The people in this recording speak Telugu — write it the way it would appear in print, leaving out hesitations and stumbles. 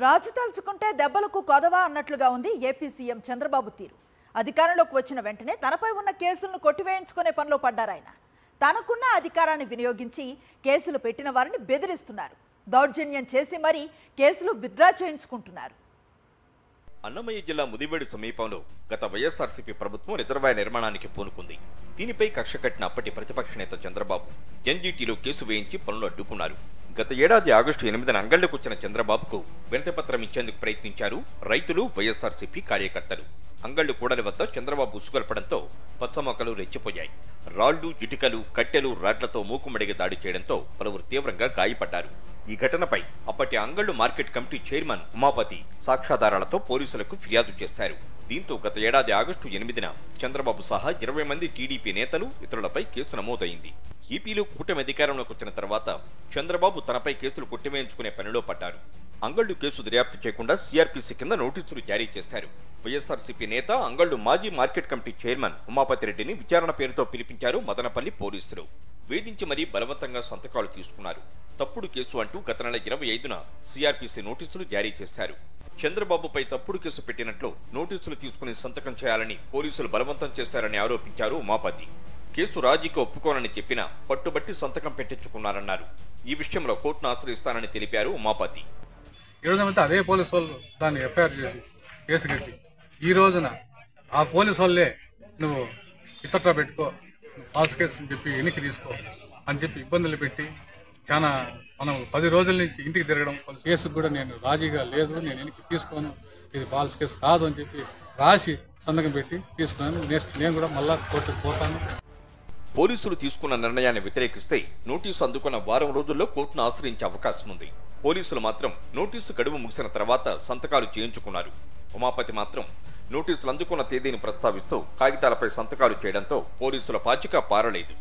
రాజు తలుచుకుంటే దెబ్బలకు కొదవా అన్నట్లుగా ఉంది ఏపీ సీఎం చంద్రబాబు తీరు. అధికారంలోకి వచ్చిన వెంటనే తనపై ఉన్న కేసులను కొట్టివేయించుకునే పనిలో పడ్డారాయన. తనకున్న అధికారాన్ని వినియోగించి కేసులు పెట్టిన వారిని బెదిరిస్తున్నారు. దౌర్జన్యం చేసి మరీ కేసులు విత్డ్రా చేయించుకుంటున్నారు. అన్నమయ్య జిల్లా ముదివేడు సమీపంలో గత వైఎస్ఆర్సీపీ ప్రభుత్వం రిజర్వాయర్ నిర్మాణానికి పూనుకుంది. దీనిపై కక్ష కట్టిన అప్పటి ప్రతిపక్ష నేత చంద్రబాబు ఎన్జీటీలో కేసు వేయించి పనులు అడ్డుకున్నారు. గత ఏడాది ఆగస్టు 8న అంగళ్లకు వచ్చిన చంద్రబాబుకు వినతిపత్రం ఇచ్చేందుకు ప్రయత్నించారు రైతులు, వైఎస్ఆర్సీపీ కార్యకర్తలు. అంగళ్లు కూడలి వద్ద చంద్రబాబు ఉసుగొల్పడంతో పచ్చమొక్కలు రెచ్చిపోయాయి. రాళ్లు, ఇటుకలు, కట్టెలు, రాడ్లతో మూకుమ్మడిగా దాడి చేయడంతో పలువురు తీవ్రంగా గాయపడ్డారు. ఈ ఘటనపై అప్పటి Angallu market committee chairman Umapathi సాక్ష్యాధారాలతో పోలీసులకు ఫిర్యాదు చేశారు. దీంతో గత ఏడాది ఆగస్టు 8న చంద్రబాబు సహా 20 మంది టీడీపీ నేతలు, ఇతరులపై కేసు నమోదైంది. ఏపీలో కూటమి అధికారంలోకి వచ్చిన తర్వాత చంద్రబాబు తనపై కేసులు కొట్టివేయించుకునే పనిలో పడ్డారు. అంగళ్లు కేసు దర్యాప్తు చేయకుండా సిఆర్పీసీ కింద నోటీసులు జారీ చేశారు. వైఎస్ఆర్సీపీ నేత, అంగళ్లు మాజీ మార్కెట్ కమిటీ చైర్మన్ ఉమాపతి రెడ్డిని విచారణ పేరుతో పిలిపించారు మదనపల్లి పోలీసులు. వేధించి మరీ బలవంతంగా సంతకాలు తీసుకున్నారు. తప్పుడు కేసు అంటూ గత నెల 25న సిఆర్పీసీ నోటీసులు జారీ చేశారు. చంద్రబాబుపై తప్పుడు కేసు పెట్టినట్లు నోటీసులు తీసుకుని సంతకం చేయాలని పోలీసులు బలవంతం చేశారని ఆరోపించారు ఉమాపతి. కేసు రాజీకి ఒప్పుకోనని చెప్పినా పట్టుబట్టి సంతకం పెట్టించుకున్నారన్నారు. ఈ విషయంలో కోర్టును ఆశ్రయిస్తానని తెలిపారు ఉమాపతి. ఈ రోజునంతా అదే పోలీసు వాళ్ళు దాన్ని ఎఫ్ఐఆర్ చేసి కేసు కట్టి ఈ రోజున ఆ పోలీసు వాళ్ళే నువ్వు ఇతట్రా పెట్టుకో, ఫాల్స్ కేసు అని చెప్పి ఎన్నిక తీసుకో అని చెప్పి ఇబ్బందులు పెట్టి చాలా మనం 10 రోజుల నుంచి ఇంటికి తిరగడం. కేసుకు కూడా నేను రాజీగా లేదు, నేను ఎన్నిక తీసుకోను, ఇది ఫాల్స్ కేసు కాదు అని చెప్పి రాసి సంతకం పెట్టి తీసుకున్నాను. నెక్స్ట్ నేను కూడా మళ్ళా కోర్టుకు పోతాను. పోలీసులు తీసుకున్న నిర్ణయాన్ని వ్యతిరేకిస్తే నోటీసు అందుకున్న వారం రోజుల్లో కోర్టును ఆశ్రయించే అవకాశం ఉంది. పోలీసులు మాత్రం నోటీసు గడువు ముగిసిన తర్వాత సంతకాలు చేయించుకున్నారు. ఉమాపతి మాత్రం నోటీసులు అందుకున్న తేదీని ప్రస్తావిస్తూ కాగితాలపై సంతకాలు చేయడంతో పోలీసుల పాచిక పారలేదు.